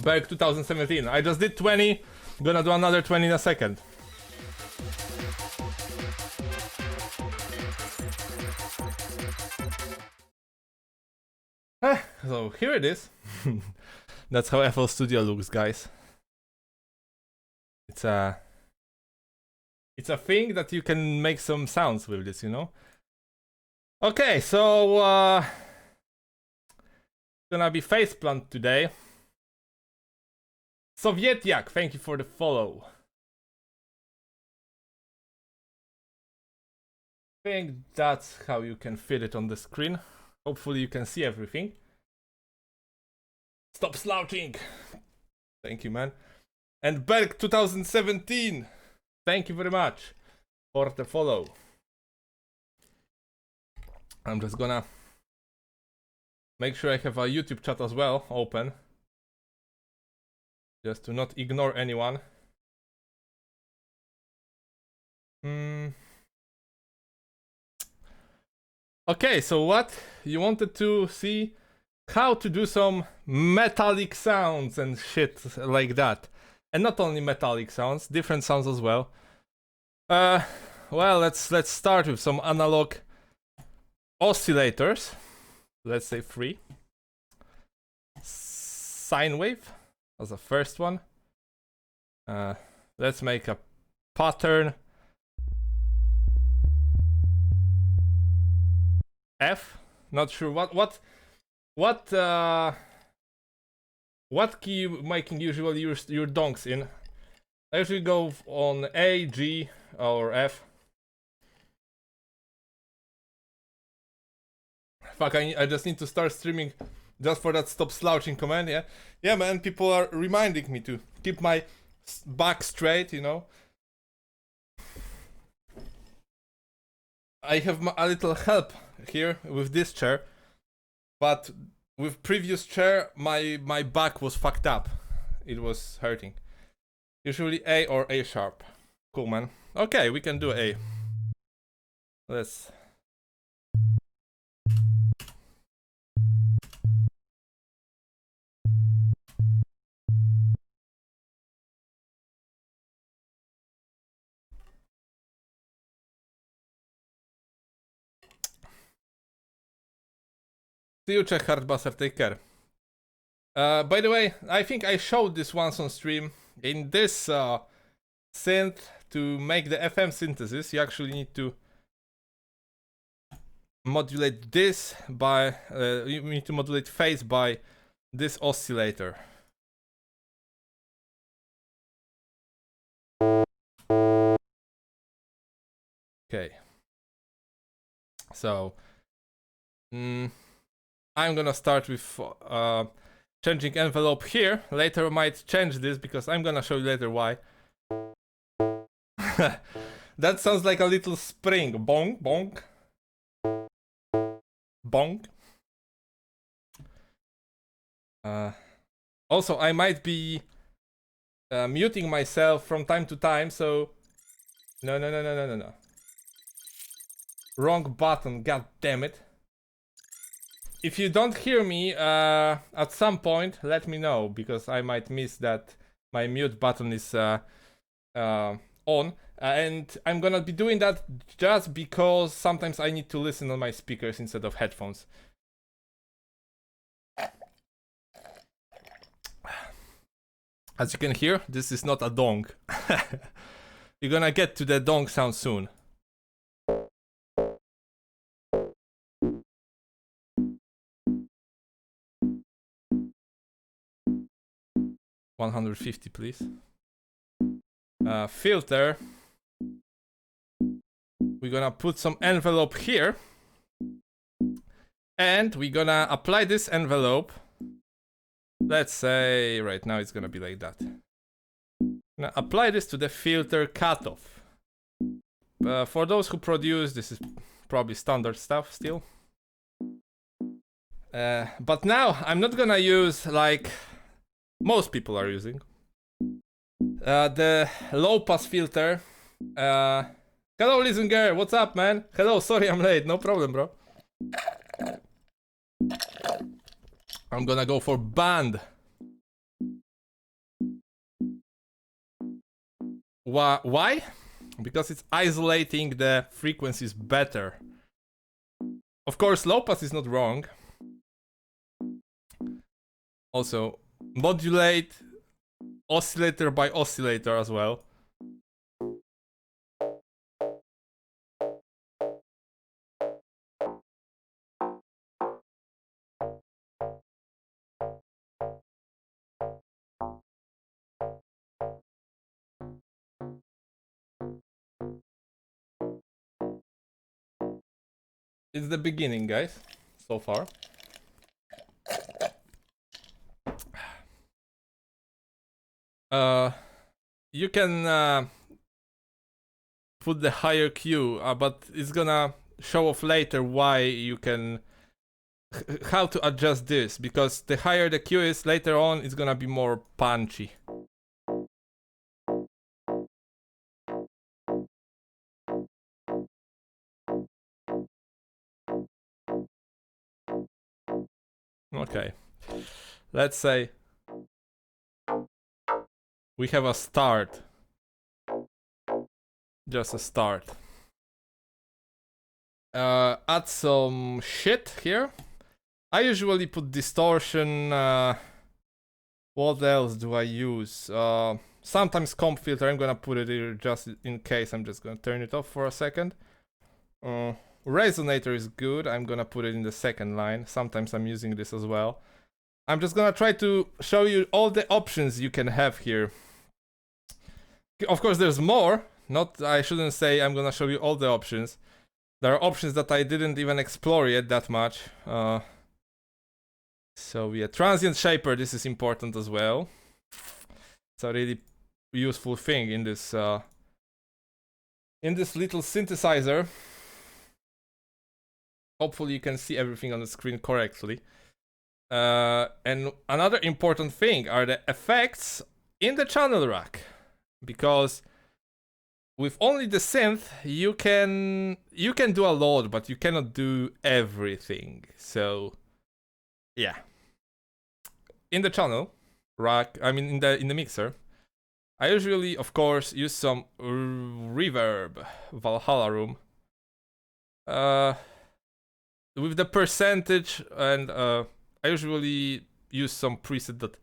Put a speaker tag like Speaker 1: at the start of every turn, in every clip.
Speaker 1: Berg 2017. I just did 20. Gonna do another 20 in a second. So here it is. That's how FL Studio looks, guys. It's a thing that you can make some sounds with this, you know. Okay, so gonna be faceplant today. Sovietiak, thank you for the follow. I think that's how you can fit it on the screen. Hopefully you can see everything. Stop slouching. Thank you, man. And Berg 2017. Thank you very much for the follow. I'm just gonna make sure I have a YouTube chat as well open, just to not ignore anyone. Okay, so what? You wanted to see how to do some metallic sounds and shit like that. And not only metallic sounds, different sounds as well. Well, let's start with some analog oscillators. Let's say 3. Sine wave as a first one. Let's make a pattern. F. Not sure what key you making usually your donks in. I usually go on A, G, or F. Fuck, I just need to start streaming just for that stop slouching command, yeah? Yeah, man, people are reminding me to keep my back straight, you know? I have a little help here with this chair, but with previous chair, my back was fucked up. It was hurting. Usually A or A sharp. Cool, man. Okay, we can do A. Let's... See you, check Hardbass, take care. By the way, I think I showed this once on stream. In this synth, to make the FM synthesis, you actually need to modulate this by, you need to modulate phase by this oscillator. Okay. So, I'm gonna start with changing envelope here. Later I might change this because I'm gonna show you later why. That sounds like a little spring. Bonk, bonk. Bonk. Also, I might be muting myself from time to time, so... No. Wrong button, god damn it. If you don't hear me at some point, let me know, because I might miss that my mute button is on. And I'm gonna be doing that just because sometimes I need to listen on my speakers instead of headphones. As you can hear, this is not a donk. You're gonna get to the donk sound soon. $150, please. Filter. We're gonna put some envelope here. And we're gonna apply this envelope. Let's say right now it's gonna be like that. Now apply this to the filter cutoff. For those who produce, this is probably standard stuff still. But now I'm not gonna use like most people are using the low pass filter. Hello, listener, what's up, man? Hello, sorry I'm late, no problem, bro. I'm gonna go for band. Why? Because it's isolating the frequencies better. Of course, low pass is not wrong. Also, modulate oscillator by oscillator as well. It's the beginning, guys, so far. You can put the higher Q, but it's gonna show off later why you can how to adjust this, because the higher the Q is later on, it's gonna be more punchy. Okay, let's say we have a start. Just a start. Add some shit here. I usually put distortion. What else do I use? Sometimes comp filter. I'm gonna put it here just in case. I'm just gonna turn it off for a second. Resonator is good. I'm gonna put it in the second line. Sometimes I'm using this as well. I'm just gonna try to show you all the options you can have here. Of course, there's more. I shouldn't say I'm gonna show you all the options. There are options that I didn't even explore yet that much. So yeah, transient shaper, this is important as well. It's a really useful thing in this little synthesizer. Hopefully you can see everything on the screen correctly. And another important thing are the effects in the channel rack, because with only the synth you can do a lot, but you cannot do everything. So yeah, in the channel rack, I mean in the mixer, I usually of course use some reverb, Valhalla room, with the percentage, and I usually use some preset that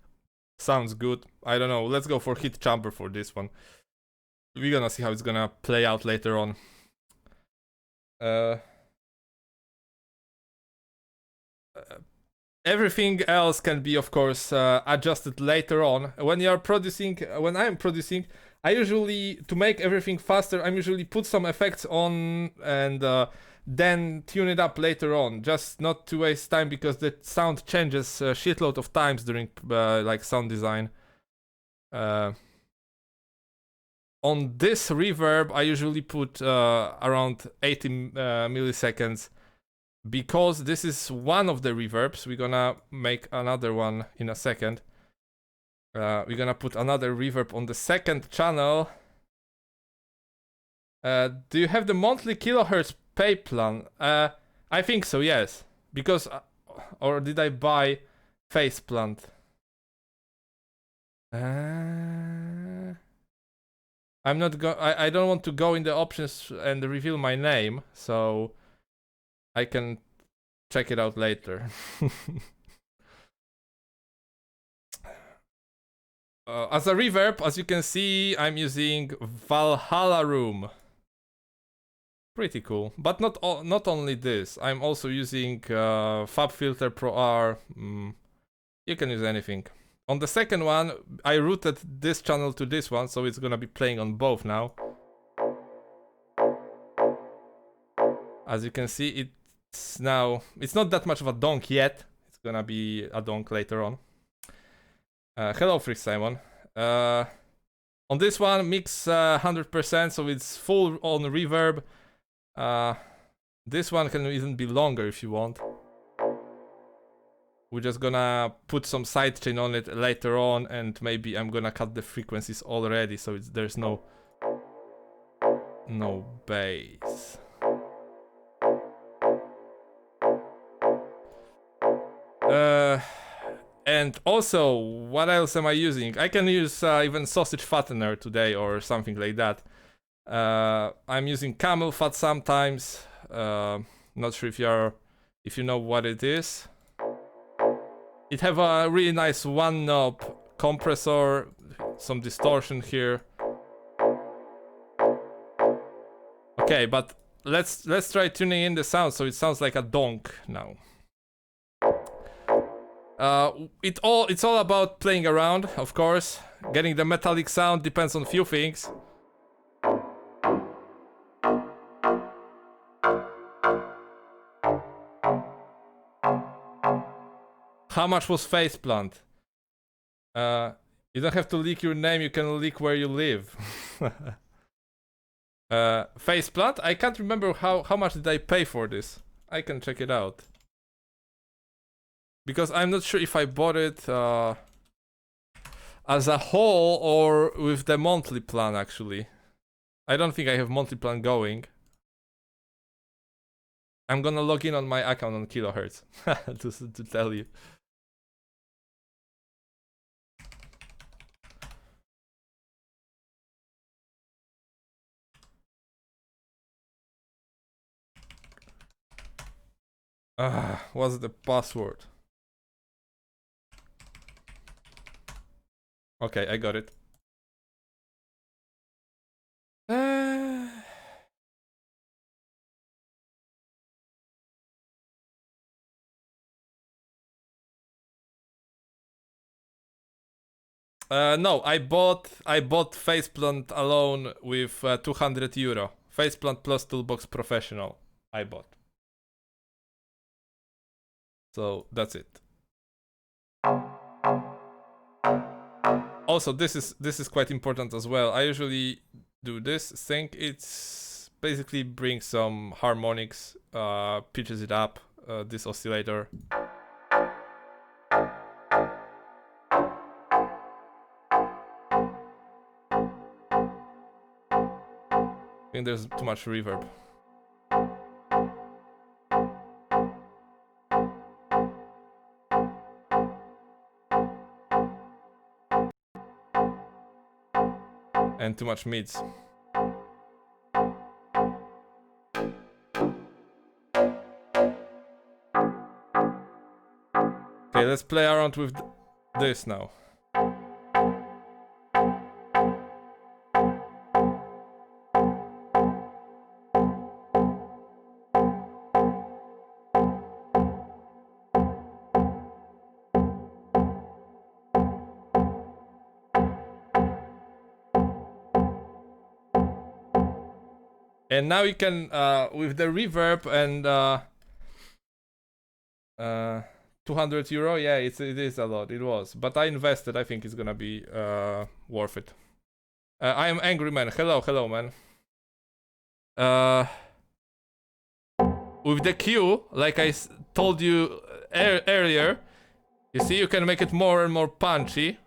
Speaker 1: sounds good. I don't know, let's go for hit chamber for this one. We're gonna see how it's gonna play out later on. Everything else can be, of course, adjusted later on. When I'm producing, I usually, to make everything faster, I usually put some effects on and then tune it up later on, just not to waste time, because the sound changes a shitload of times during like sound design. On this reverb, I usually put around 80 milliseconds, because this is one of the reverbs. We're gonna make another one in a second. We're gonna put another reverb on the second channel. Do you have the monthly kilohertz pay plan? I think so, yes. Because, or did I buy face plant? I'm not I don't want to go in the options and reveal my name, so I can check it out later. As a reverb, as you can see, I'm using Valhalla Room. Pretty cool, but not only this. I'm also using FabFilter Pro R. You can use anything. On the second one, I routed this channel to this one, so it's gonna be playing on both now. As you can see, it's not that much of a donk yet. It's gonna be a donk later on. Hello, Freak Simon. On this one, mix 100%, so it's full on reverb. This one can even be longer if you want. We're just gonna put some sidechain on it later on, and maybe I'm gonna cut the frequencies already, so there's no bass. And also, what else am I using? I can use even sausage fattener today or something like that. I'm using camel fat sometimes. Not sure if you know what it is. It have a really nice one knob compressor, some distortion here. Okay, but let's try tuning in the sound so it sounds like a donk now. It's all about playing around, of course. Getting the metallic sound depends on few things. How much was faceplant? You don't have to leak your name, you can leak where you live. Faceplant? I can't remember how much did I pay for this. I can check it out. Because I'm not sure if I bought it as a whole or with the monthly plan actually. I don't think I have monthly plan going. I'm gonna log in on my account on kilohertz to tell you. What's the password? Okay, I got it. No, I bought faceplant alone with 200 euro. Faceplant plus toolbox professional. I bought. So that's it. Also, this is quite important as well. I usually do this thing. It's basically brings some harmonics, pitches it up. This oscillator. I think there's too much reverb. And too much mids. Okay, let's play around with this now. And now you can, with the reverb and 200 euro, yeah, it is a lot. It was, but I invested. I think it's gonna be worth it. I am angry man. Hello man. With the Q, like I told you earlier, you see you can make it more and more punchy,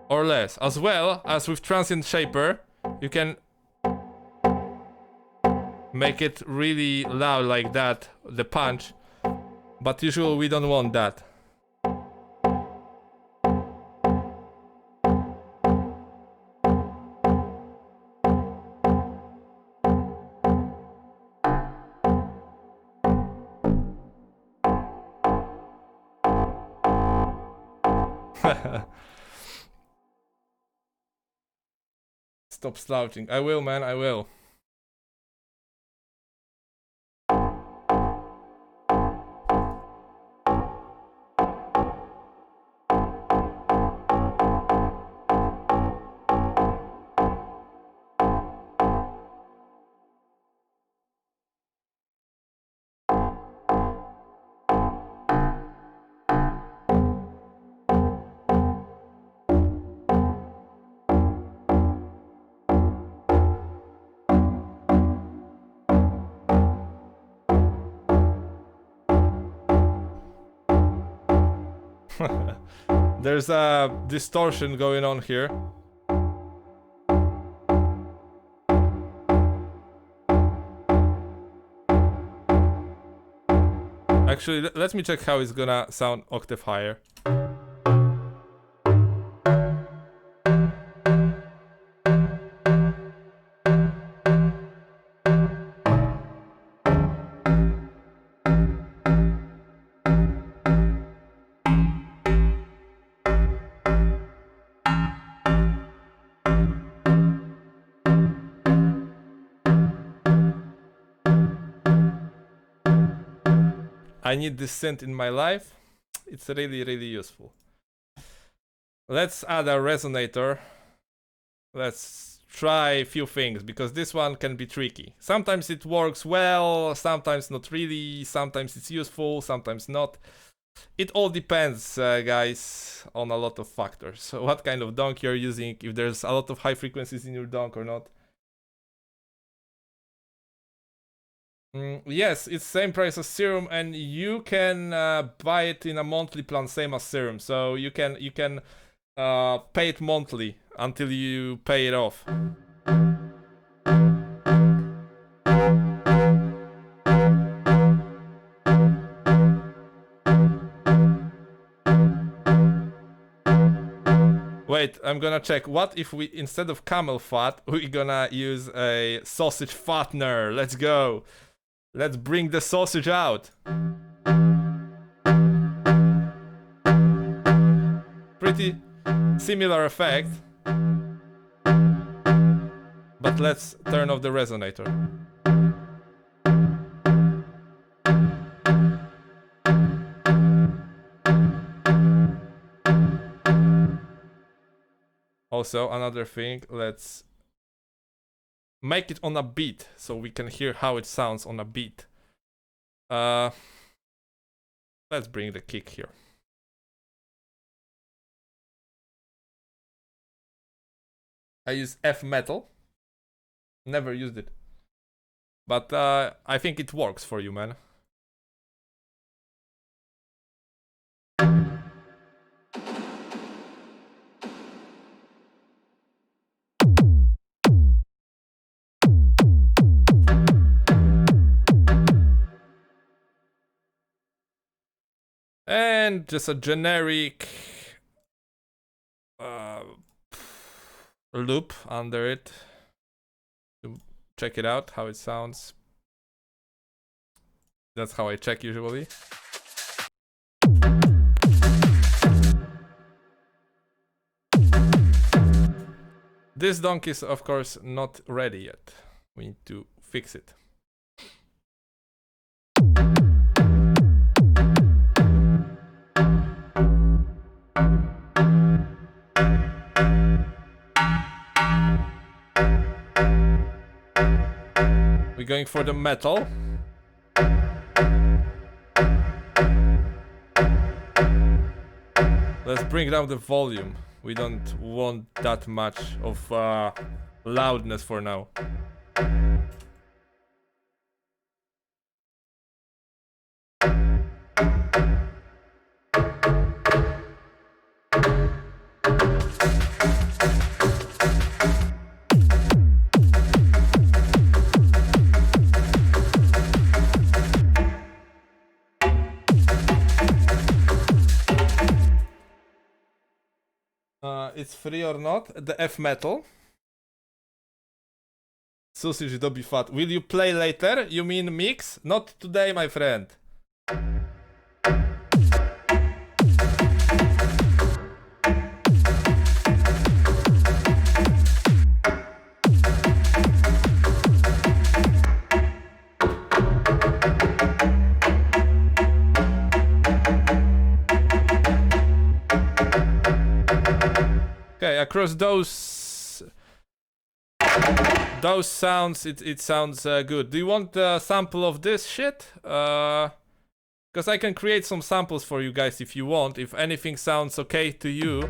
Speaker 1: or less, as well as with transient shaper. You can make it really loud like that, the punch, but usually we don't want that. Stop slouching. I will, man, I will. There's a distortion going on here. Actually, let me check how it's gonna sound octave higher. I need this synth in my life. It's really, really useful. Let's add a resonator. Let's try a few things, because this one can be tricky. Sometimes it works well, sometimes not really, sometimes it's useful, sometimes not. It all depends, guys, on a lot of factors. So what kind of DONK you're using, if there's a lot of high frequencies in your DONK or not. Yes, it's same price as Serum, and you can buy it in a monthly plan, same as Serum. So you can pay it monthly until you pay it off. Wait, I'm gonna check. What if we, instead of camel fat, we're gonna use a sausage fattener? Let's go. Let's bring the sausage out. Pretty similar effect. But let's turn off the resonator. Also, another thing, let's make it on a beat so we can hear how it sounds on a beat. Let's bring the kick here. I use F metal. Never used it. But I think it works for you, man. And just a generic loop under it to check it out, how it sounds. That's how I check usually. This DONK is of course not ready yet. We need to fix it. We're going for the metal. Let's bring down the volume. We don't want that much of loudness for now. It's free or not? The F metal. Sausage Dobby fat. Will you play later? You mean mix? Not today, my friend. Okay, across those sounds, it sounds good. Do you want a sample of this shit? Because I can create some samples for you guys if you want. If anything sounds okay to you,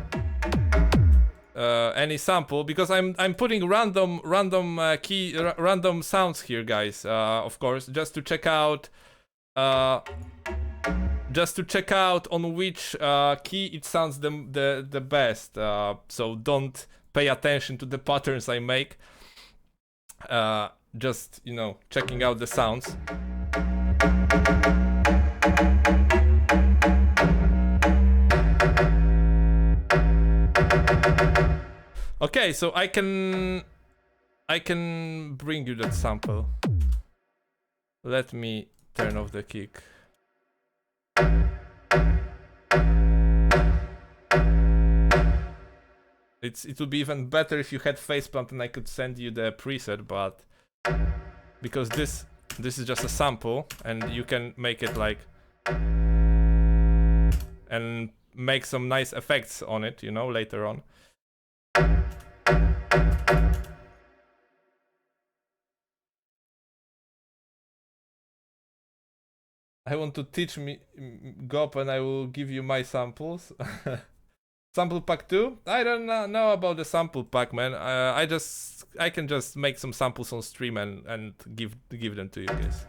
Speaker 1: any sample. Because I'm putting random sounds here, guys. Of course, just to check out. Just to check out on which key it sounds the best. So don't pay attention to the patterns I make. Just, you know, checking out the sounds. Okay, so I can bring you that sample. Let me turn off the kick. It would be even better if you had faceplant and I could send you the preset, but because this is just a sample and you can make it like and make some nice effects on it, you know, later on. I want to teach me Gop and I will give you my samples. Sample pack 2? I don't know about the sample pack, man. I can just make some samples on stream and give them to you guys.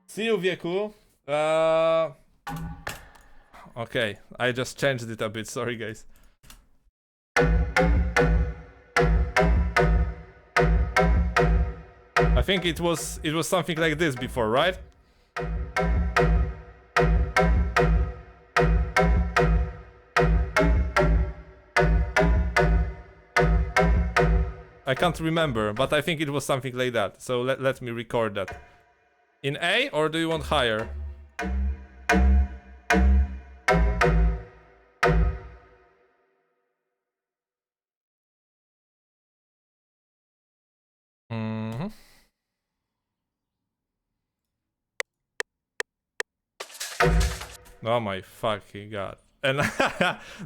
Speaker 1: See you, Wieku. Okay, I just changed it a bit. Sorry, guys. I think it was something like this before, right? I can't remember, but I think it was something like that. So let me record that. In A, or do you want higher? Oh my fucking god. And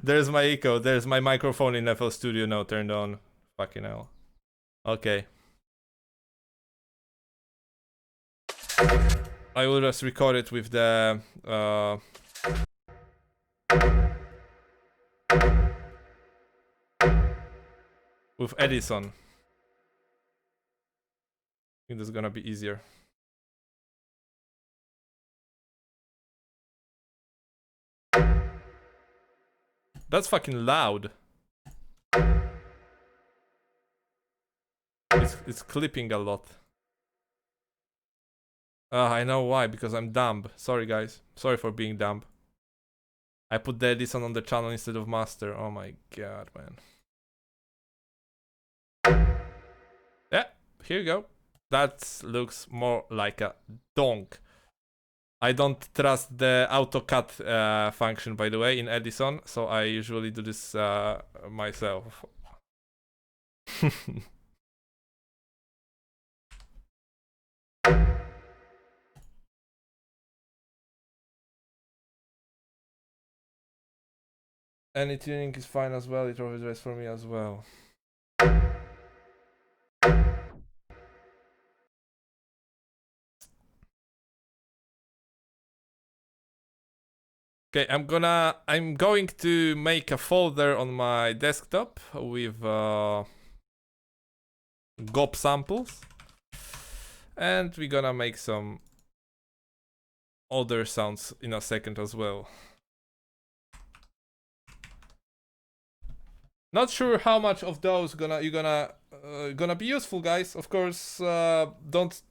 Speaker 1: there's my echo. There's my microphone in FL Studio now turned on. Fucking hell. Okay. I will just record it with the with Edison. I think this is gonna be easier. That's fucking loud. It's clipping a lot. I know why, because I'm dumb. Sorry guys. Sorry for being dumb. I put the Edison on the channel instead of master. Oh my god, man. Yeah, here you go. That looks more like a DONK. I don't trust the auto cut function, by the way, in Edison, so I usually do this myself. Any tuning is fine as well, it always works for me as well. Okay, I'm going to make a folder on my desktop with GOP samples. And we're gonna make some other sounds in a second as well. Not sure how much of those gonna be useful, guys. Of course, don't.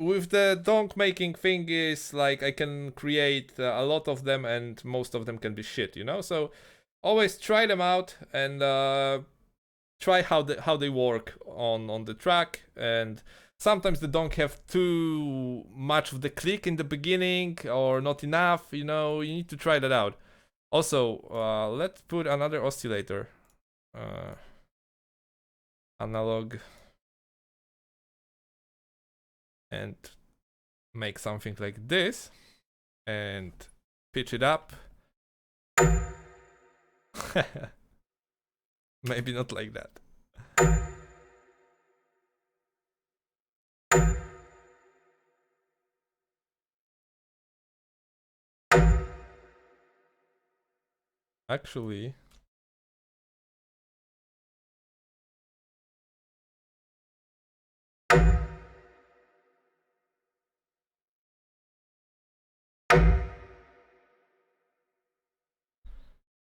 Speaker 1: With the donk making thing is like I can create a lot of them and most of them can be shit, you know. So always try them out and try how they work on the track, and Sometimes the donk have too much of the click in the beginning or not enough, you know, you need to try that out. Also, let's put another oscillator. Analog. And make something like this. And pitch it up. Maybe not like that. Actually,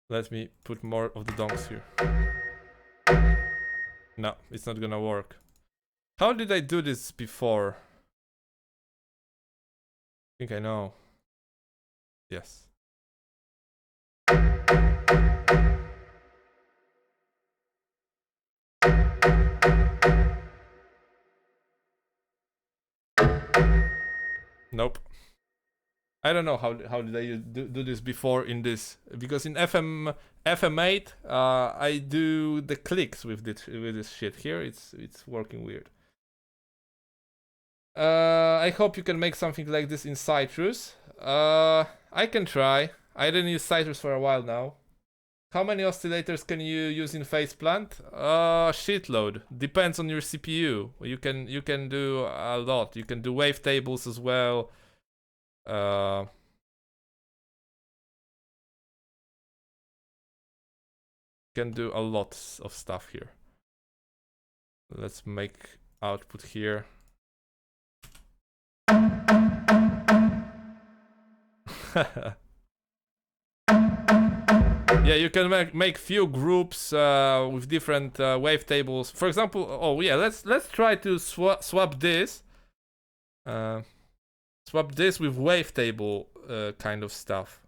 Speaker 1: let me put more of the donks here. No, it's not gonna work. How did I do this before? I think I know. Yes. Nope. I don't know how did I do this before in this, because in FM8 I do the clicks with this shit. Here it's working weird. I hope you can make something like this in Citrus. I can try. I didn't use Citrus for a while now. How many oscillators can you use in Faceplant? Shitload. Depends on your CPU. You can do a lot. You can do wavetables as well. Can do a lot of stuff here. Let's make output here. Yeah, you can make few groups with different wavetables. For example, oh yeah, let's try to swap this. Swap this with wavetable kind of stuff.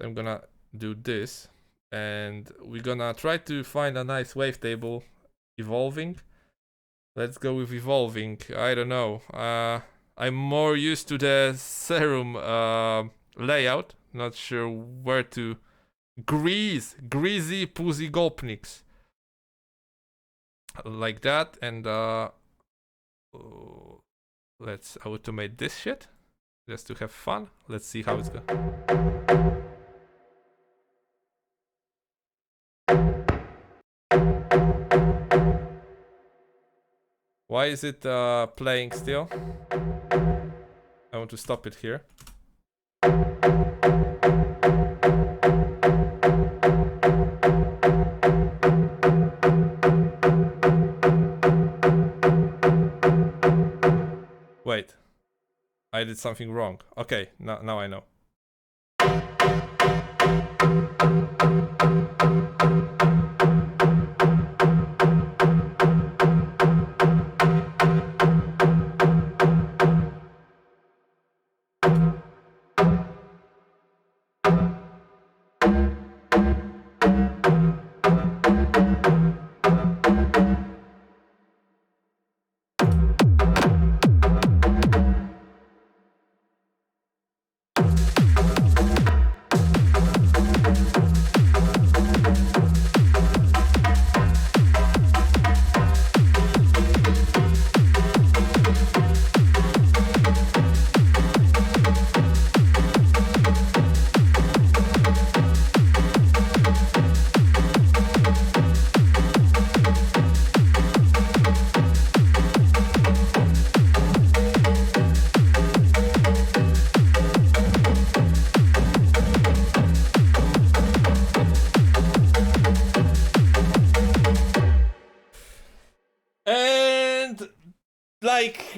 Speaker 1: I'm gonna do this, and we're gonna try to find a nice wavetable. Evolving. Let's go with evolving. I don't know. I'm more used to the serum layout. Not sure where to. Greasy pussy Gopniks. Like that, and let's automate this shit just to have fun. Let's see how it's going. Why is it playing still? I want to stop it here. Wait, I did something wrong. Okay, now I know.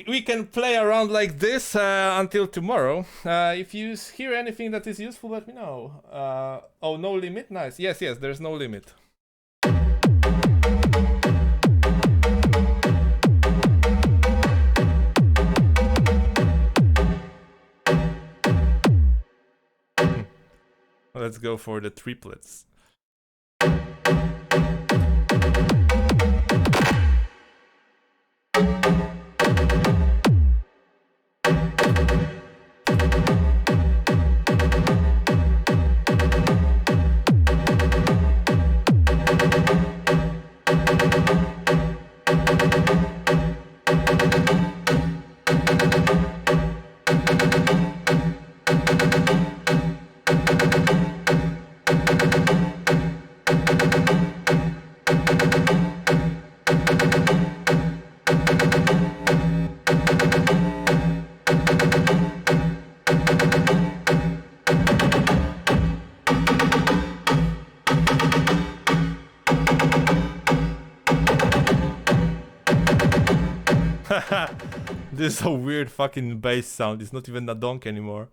Speaker 1: We can play around like this until tomorrow. If you hear anything that is useful, let me know. Oh, no limit? Nice. Yes, there's no limit. Let's go for the triplets. this is a weird fucking bass sound. It's not even a donk anymore.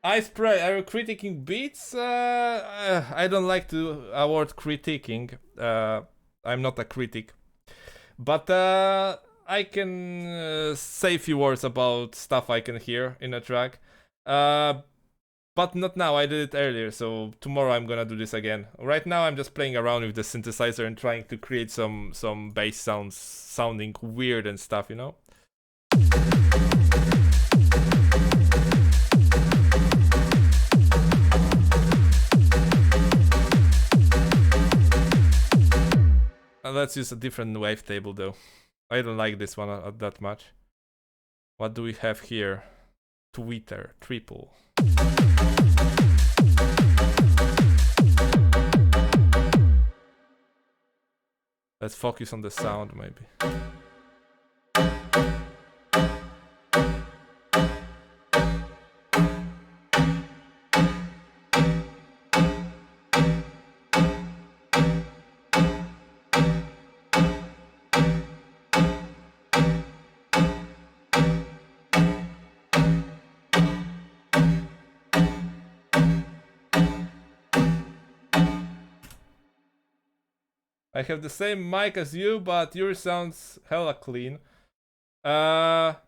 Speaker 1: I spray. Are you critiquing beats? I don't like to award critiquing. I'm not a critic, but I can say a few words about stuff I can hear in a track. But not now. I did it earlier, so tomorrow I'm gonna do this again. Right now I'm just playing around with the synthesizer and trying to create some bass sounds sounding weird and stuff, you know. Let's use a different wavetable though. I don't like this one that much. What do we have here? Tweeter, triple. Let's focus on the sound maybe. I have the same mic as you, but yours sounds hella clean. But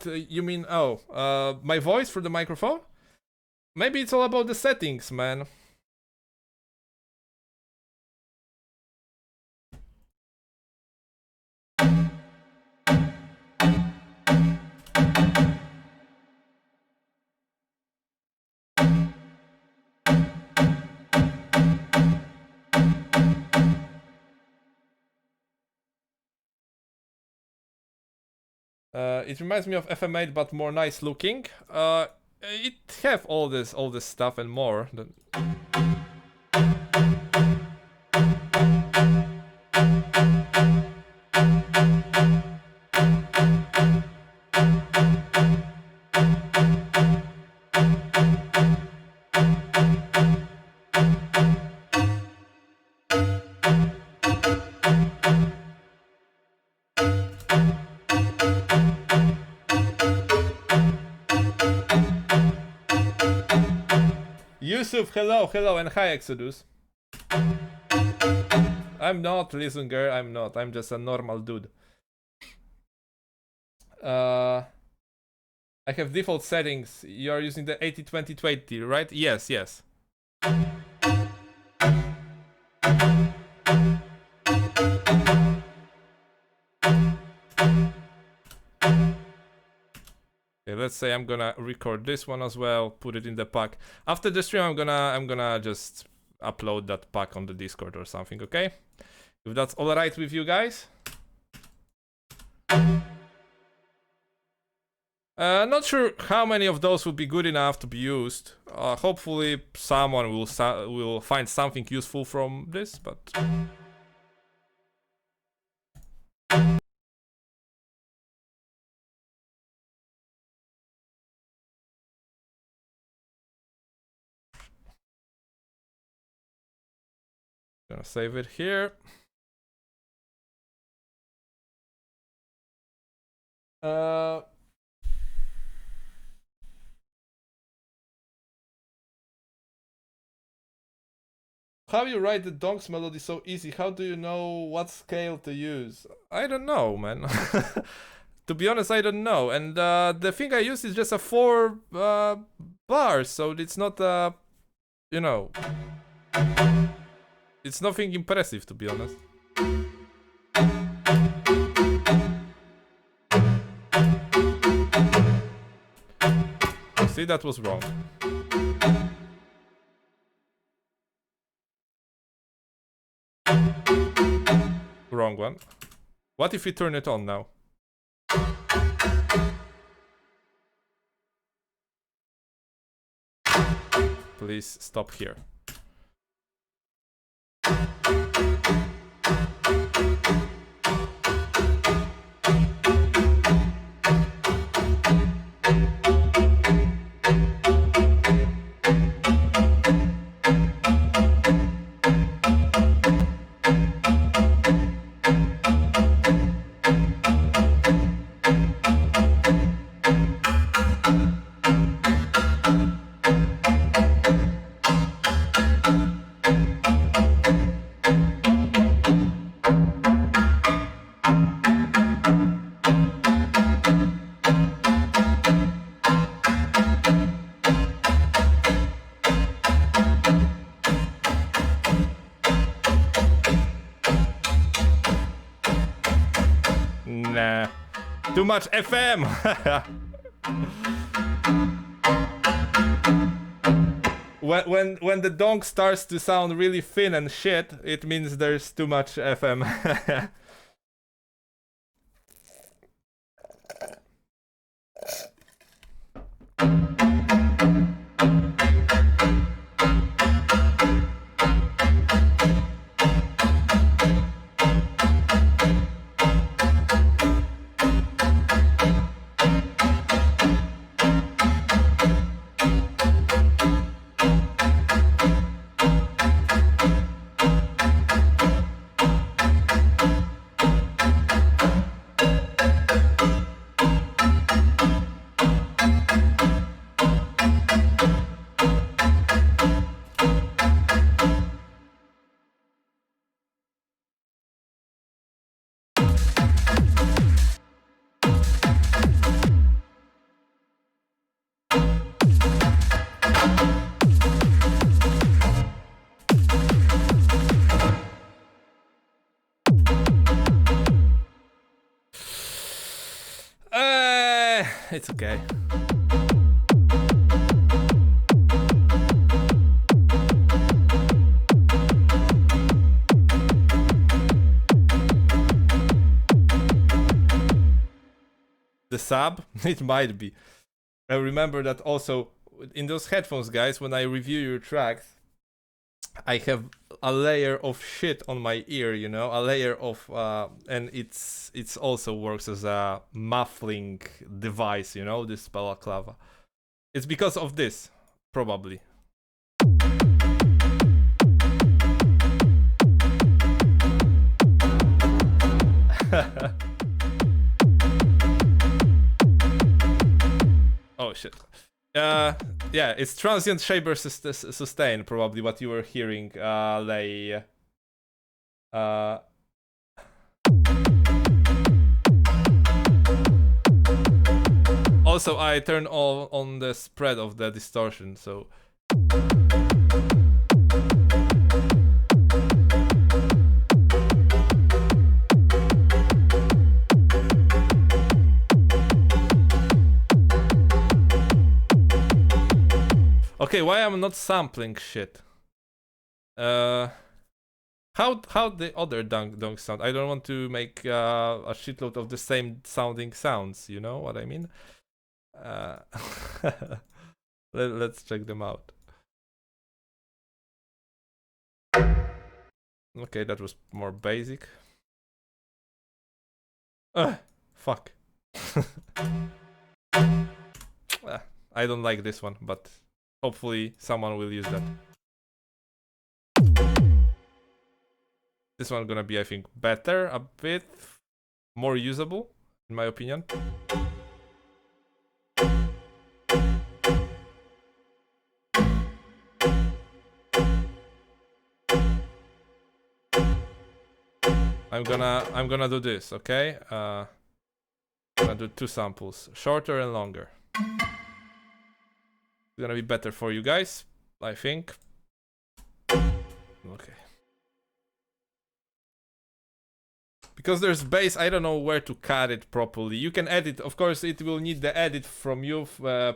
Speaker 1: you mean, my voice for the microphone? Maybe it's all about the settings, man. It reminds me of FM8, but more nice looking. It have all this stuff and more. Yusuf, hello, and hi Exodus. I'm not, Listener, I'm not. I'm just a normal dude. I have default settings. You're using the 80-20-20, right? Yes. Okay, let's say I'm gonna record this one as well, put it in the pack. After the stream, I'm gonna just upload that pack on the Discord or something, okay? If that's all right with you guys. Not sure how many of those will be good enough to be used. Hopefully, someone will find something useful from this, but. Gonna save it here. How you write the donks melody so easy? How do you know what scale to use? I don't know, man. To be honest, I don't know. And the thing I use is just a 4 bars, so it's not you know, it's nothing impressive, to be honest. See, that was wrong. Wrong one. What if we turn it on now? Please stop here. Too much FM. When the donk starts to sound really thin and shit, it means there's too much FM. It's okay. The sub? It might be. I remember that also in those headphones, guys, when I review your tracks, I have a layer of shit on my ear, you know, a layer of and it's also works as a muffling device, you know, this balaclava. It's because of this, probably. Oh shit. Yeah, it's transient shaper sustain, probably what you were hearing, Lay. Also, I turn on the spread of the distortion, so. Okay, why am I not sampling shit? How the other donk sound? I don't want to make a shitload of the same sounding sounds. You know what I mean? Let's check them out. Okay, that was more basic. Fuck. I don't like this one, but hopefully someone will use that. This one gonna be, I think, better, a bit more usable, in my opinion. I'm gonna do this, okay? I'm gonna do 2 samples, shorter and longer. It's gonna be better for you guys, I think. Okay. Because there's bass, I don't know where to cut it properly. You can edit, of course it will need the edit from you,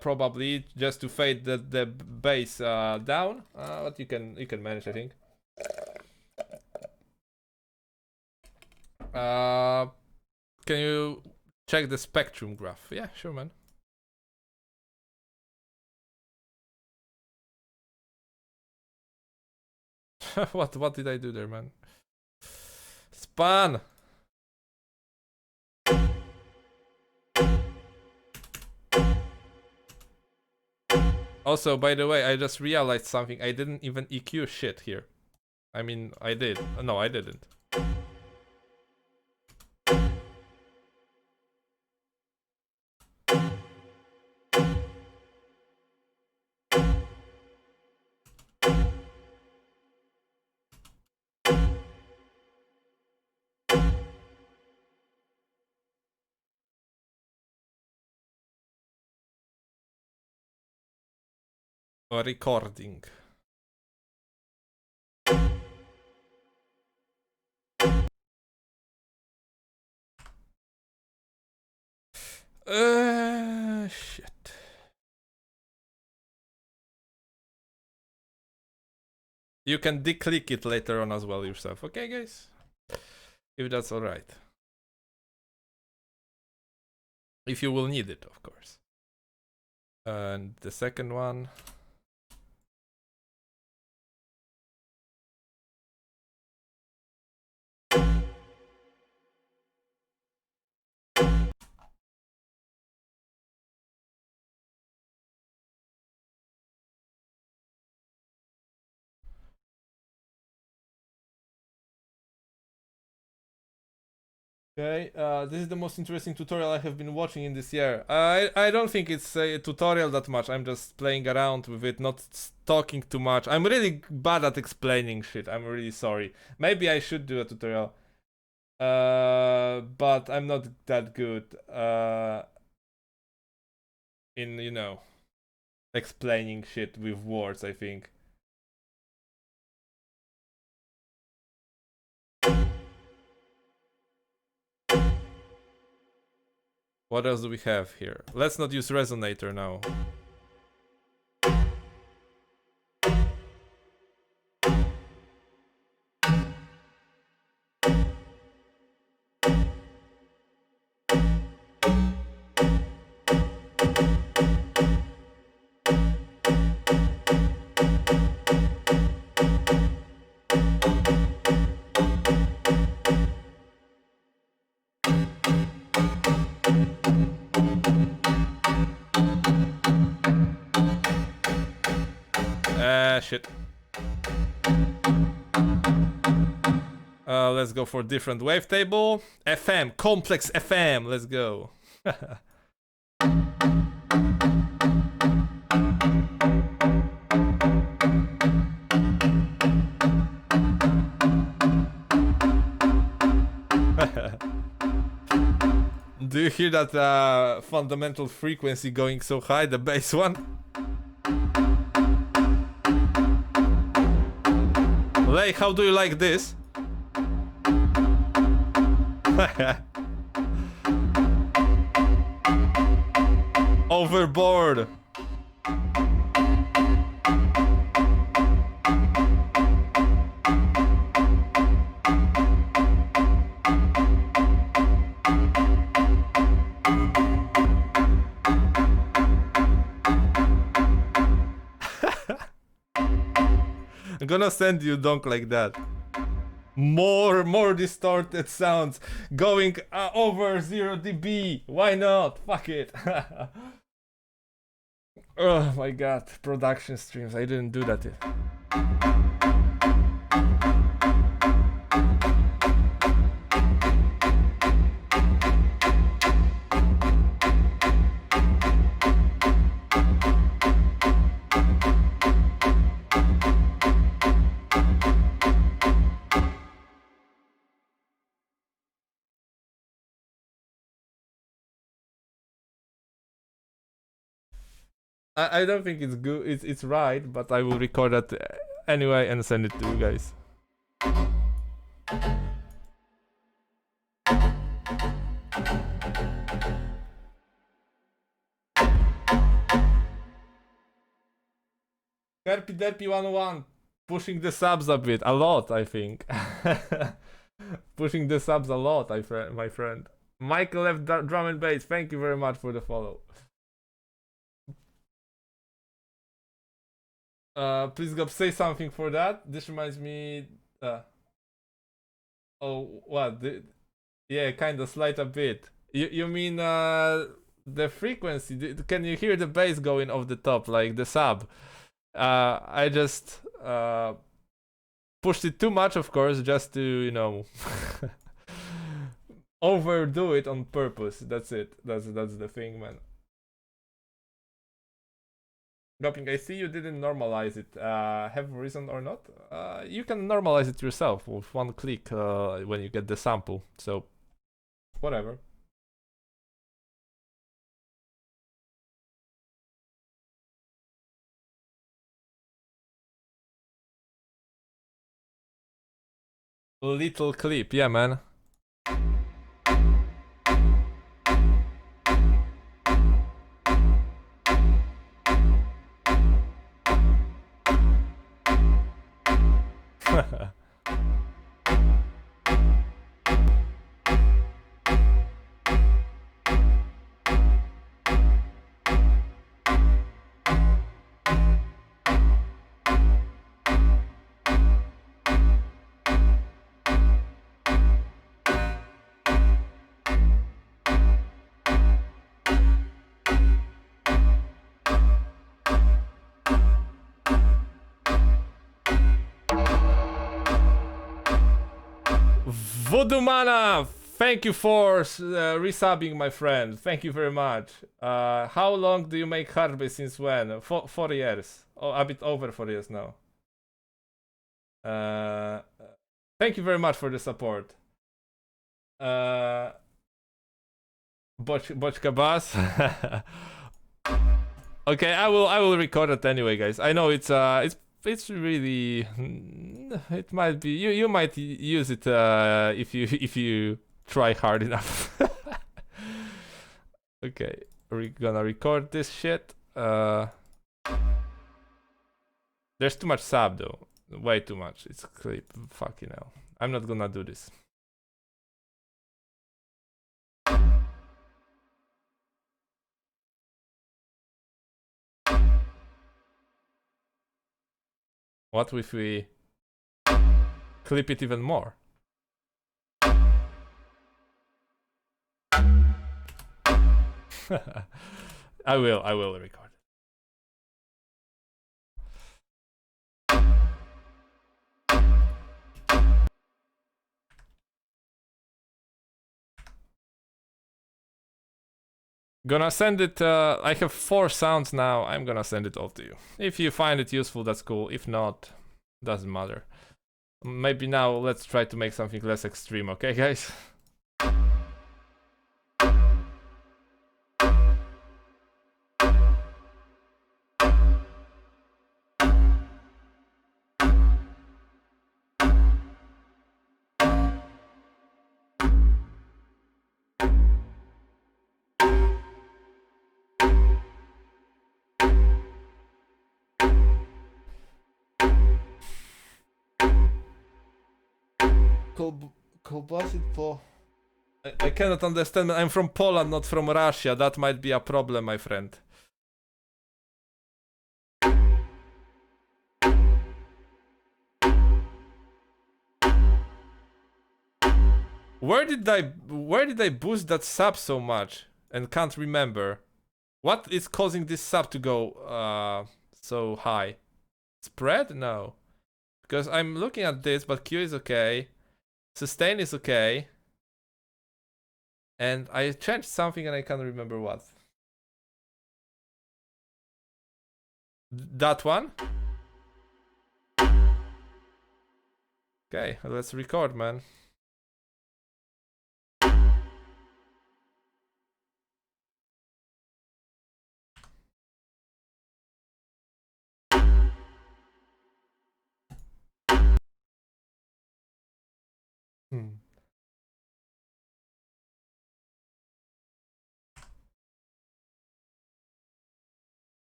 Speaker 1: probably, just to fade the bass down. But you can manage, I think. Can you check the spectrum graph? Yeah, sure, man. What did I do there, man? Span! Also, by the way, I just realized something. I didn't even EQ shit here. I mean, I did. No, I didn't. Recording. You can declick it later on as well yourself, okay guys? If that's alright. If you will need it, of course. And the second one. Okay, this is the most interesting tutorial I have been watching in this year. I don't think it's a tutorial that much. I'm just playing around with it, not talking too much. I'm really bad at explaining shit. I'm really sorry. Maybe I should do a tutorial. But I'm not that good in, you know, explaining shit with words, I think. What else do we have here? Let's not use resonator now. Shit. Let's go for different wavetable. FM, complex FM, let's go. Do you hear that fundamental frequency going so high, the bass one? Lay, how do you like this? Overboard. I'm gonna send you DONK like that. More distorted sounds going over 0 dB. Why not? Fuck it. Oh my god, production streams. I didn't do that yet. I don't think it's good. It's right, but I will record that anyway and send it to you guys. Derpy Derpy 101, pushing the subs a bit, a lot, I think. Pushing the subs a lot, my friend. Michael F. Drum and Bass, thank you very much for the follow. Please go say something for that. This reminds me. Oh, what? Yeah, kind of slight a bit. You mean the frequency? Can you hear the bass going off the top, like the sub? I just pushed it too much, of course, just to, you know, overdo it on purpose. That's it. That's the thing, man. Gopnik, I see you didn't normalize it. Have a reason or not? You can normalize it yourself with one click when you get the sample. So, whatever. Little clip, yeah, man. Voodoo Mana, thank you for resubbing, my friend. Thank you very much. How long do you make Hardbass? Since when? 4 years. Oh, a bit over 4 years now. Thank you very much for the support. Bochka Bass. Okay, I will record it anyway, guys. I know it's really, it might be, you might use it if you try hard enough. Okay, we're gonna record this shit. There's too much sub though, way too much. It's clip, fucking hell. I'm not gonna do this. What if we clip it even more? I will record it. Gonna send it, I have 4 sounds now. I'm gonna send it all to you. If you find it useful, that's cool. If not, doesn't matter. Maybe now let's try to make something less extreme, okay, guys? I cannot understand. I'm from Poland, not from Russia. That might be a problem, my friend. Where did I boost that sub so much and can't remember? What is causing this sub to go so high? Spread? No. Because I'm looking at this, but Q is okay. Sustain is okay. And I changed something and I can't remember what. That one? Okay, let's record, man.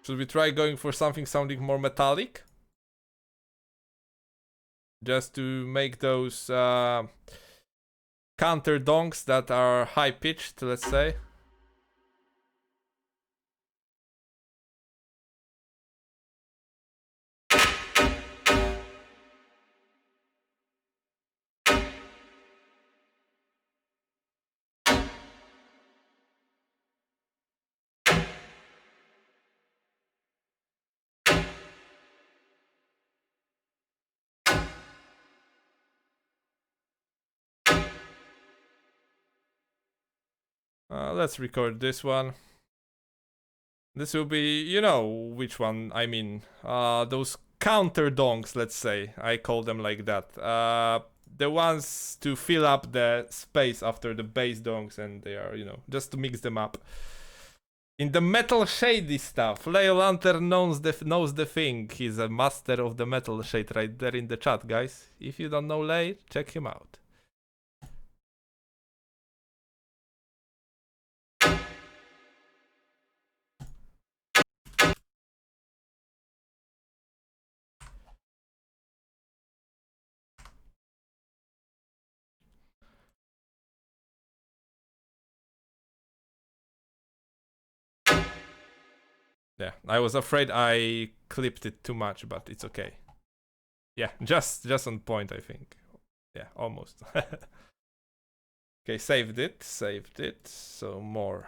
Speaker 1: Should we try going for something sounding more metallic? Just to make those counter donks that are high pitched, let's say. Let's record this one. This will be, you know which one I mean. Those counter donks, let's say. I call them like that. The ones to fill up the space after the bass donks, and they are, you know, just to mix them up In the metal shady stuff, Leo Lantern knows the thing. He's a master of the metal shade right there in the chat, guys. If you don't know Lay, check him out. Yeah, I was afraid I clipped it too much, but it's okay. Yeah, just on point, I think. Yeah, almost. Okay, saved it. So more.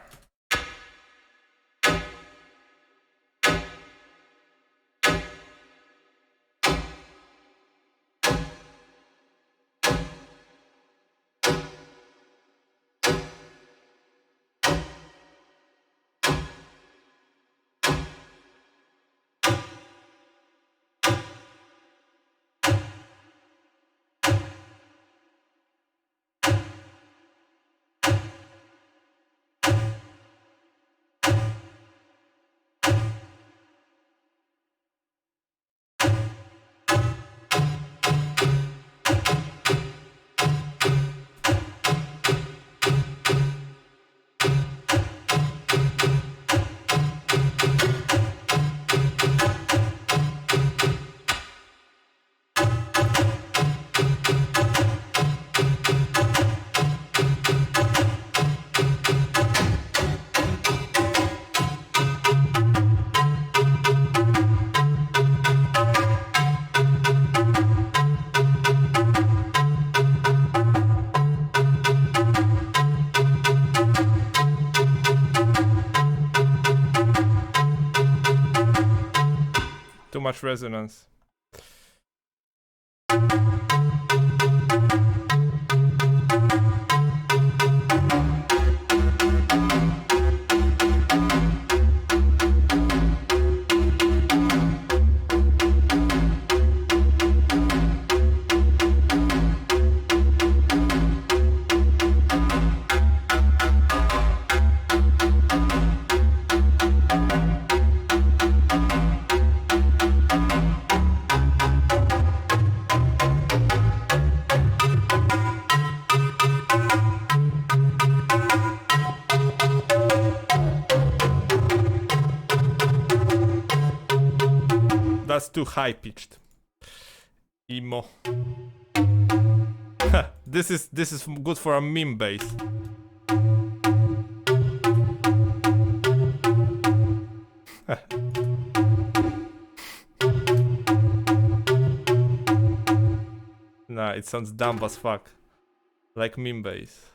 Speaker 1: Too much resonance. That's too high pitched. Emo. This is good for a meme bass. Nah, it sounds dumb as fuck. Like meme bass.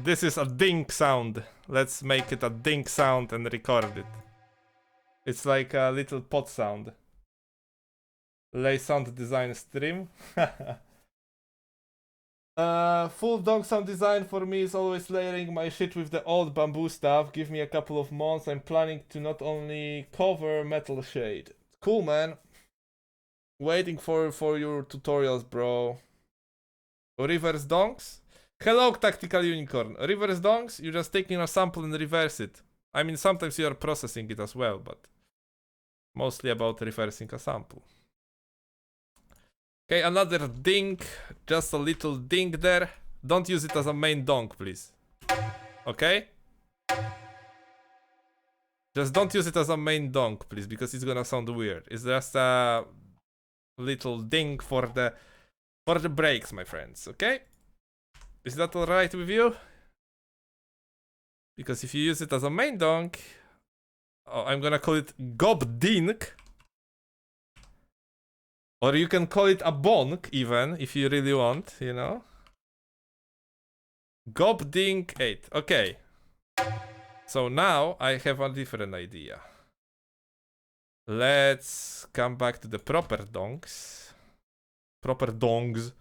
Speaker 1: This is a dink sound. Let's make it a dink sound and record it. It's like a little pot sound. Lay sound design stream. Full donk sound design for me is always layering my shit with the old bamboo stuff. Give me a couple of months. I'm planning to not only cover metal shade. Cool, man. Waiting for your tutorials, bro. Reverse donks? Hello, Tactical Unicorn. Reverse donks, you're just taking a sample and reverse it. I mean, sometimes you are processing it as well, but mostly about reversing a sample. Okay, another dink. Just a little dink there. Don't use it as a main donk, please. Okay? Just don't use it as a main donk, please, because it's gonna sound weird. It's just a little dink for the breaks, my friends, okay? Is that alright with you? Because if you use it as a main donk, I'm gonna call it Gopnik. Or you can call it a bonk even, if you really want, you know? Gopnik 8, okay. So now I have a different idea. Let's come back to the proper donks. Proper dongs.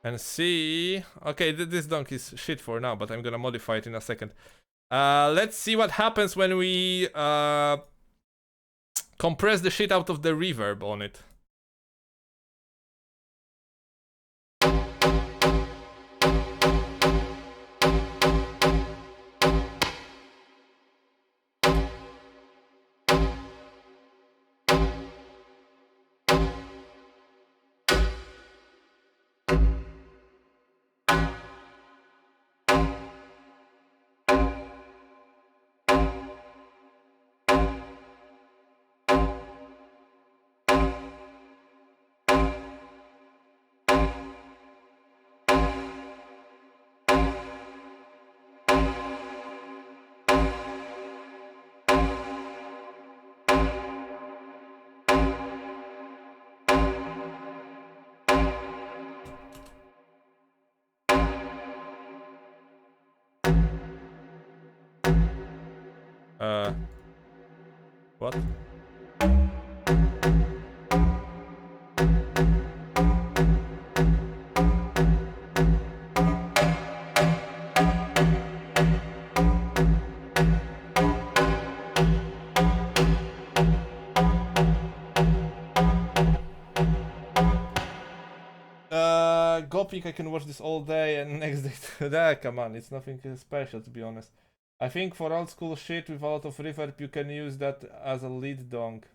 Speaker 1: And see, okay, this donk is shit for now, but I'm gonna modify it in a second. Let's see what happens when we compress the shit out of the reverb on it. What? Gopnik, I can watch this all day and next day. Come on, it's nothing special to be honest. I think for old school shit with a lot of reverb, you can use that as a lead donk.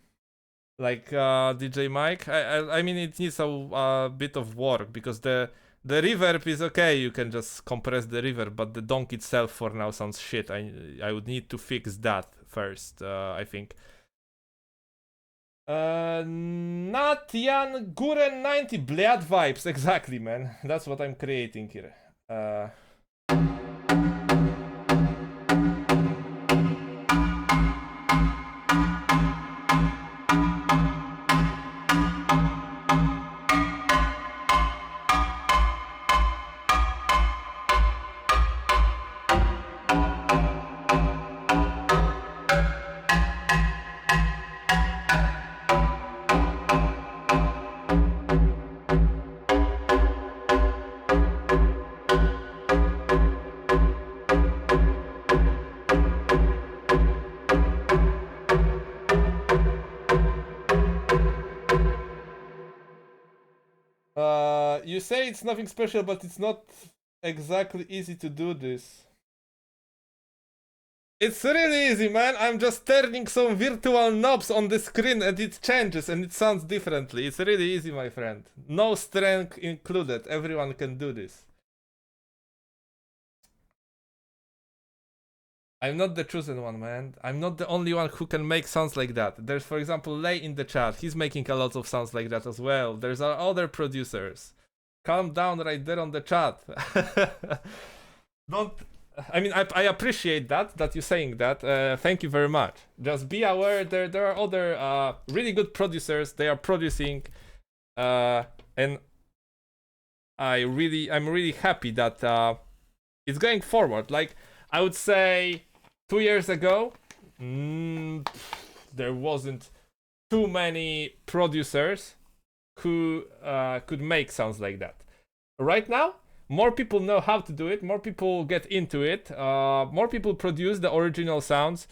Speaker 1: Like DJ Mike. I mean, it needs a bit of work because the reverb is okay. You can just compress the reverb, but the donk itself for now sounds shit. I would need to fix that first. I think. Not Jan Guren 90 Blad vibes, exactly, man. That's what I'm creating here. You say it's nothing special, but it's not exactly easy to do this. It's really easy, man. I'm just turning some virtual knobs on the screen and it changes and it sounds differently. It's really easy, my friend. No strength included. Everyone can do this. I'm not the chosen one, man. I'm not the only one who can make sounds like that. There's, for example, Lay in the chat. He's making a lot of sounds like that as well. There's other producers. Calm down right there on the chat. Don't. I mean, I appreciate that you're saying that. Thank you very much. Just be aware there are other really good producers. They are producing, and I'm really happy that it's going forward. Like I would say, 2 years ago, there wasn't too many producers who could make sounds like that. Right now, more people know how to do it, more people get into it, more people produce the original sounds,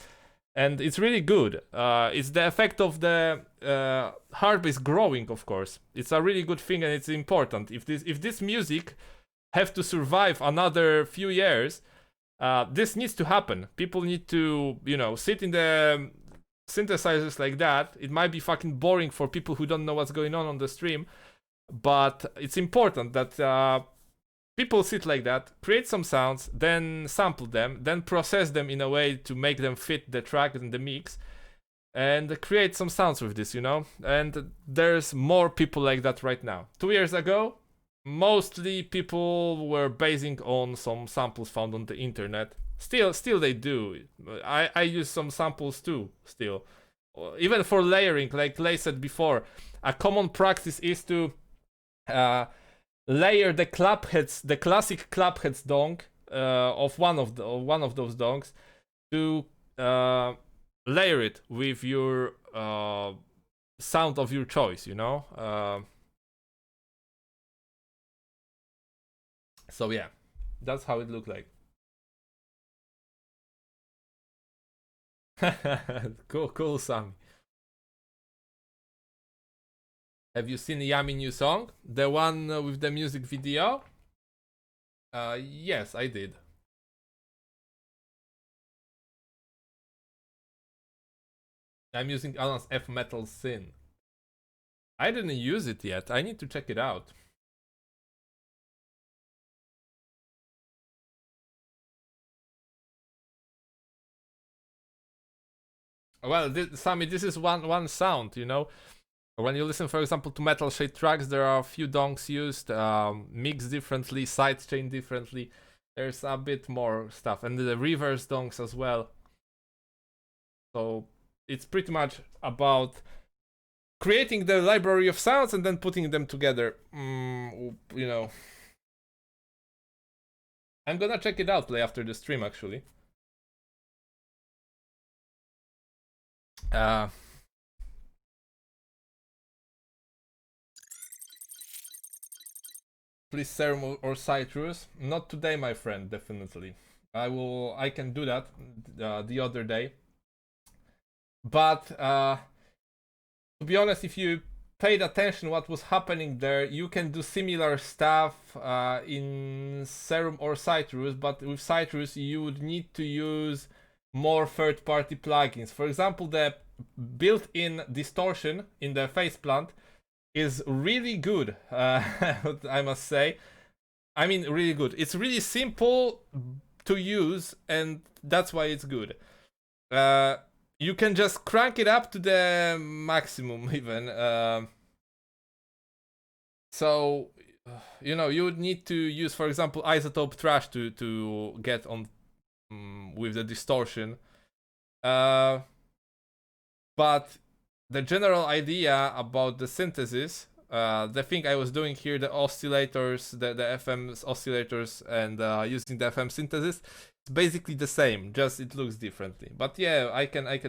Speaker 1: and it's really good. It's the effect of the Hardbass growing, of course. It's a really good thing and it's important. If this music have to survive another few years, this needs to happen. People need to, sit in the synthesizers like that. It might be fucking boring for people who don't know what's going on the stream, but it's important that people sit like that, create some sounds, then sample them, then process them in a way to make them fit the track and the mix, and create some sounds with this, you know? And there's more people like that right now. 2 years ago, mostly people were basing on some samples found on the internet. Still they do. I use some samples too, still. Even for layering, like Lay said before, a common practice is to layer the clapheads, the classic clapheads donk of one of those donks, to layer it with your sound of your choice, you know. So yeah, that's how it looked like. Cool, Sammy. Have you seen Yami new song? The one with the music video? Yes, I did. I'm using Alan's F Metal Sin. I didn't use it yet. I need to check it out. Well, Sammy, this is one sound, you know. When you listen, for example, to Metal Shade tracks, there are a few donks used, mixed differently, sidechain differently. There's a bit more stuff, and the reverse donks as well. So it's pretty much about creating the library of sounds and then putting them together. You know. I'm gonna check it out play after the stream, actually. Please serum or citrus. Not today, my friend, definitely. I can do that the other day. But to be honest, if you paid attention what was happening there, you can do similar stuff in serum or citrus, but with citrus you would need to use more third-party plugins. For example, the built-in distortion in the faceplant is really good, I must say. I mean, really good. It's really simple to use, and that's why it's good. You can just crank it up to the maximum, even. So, you know, you would need to use, for example, isotope trash to get on with the distortion. But the general idea about the synthesis, the thing I was doing here, the oscillators, the FM oscillators, and using the FM synthesis, it's basically the same, just it looks differently. But yeah, I can do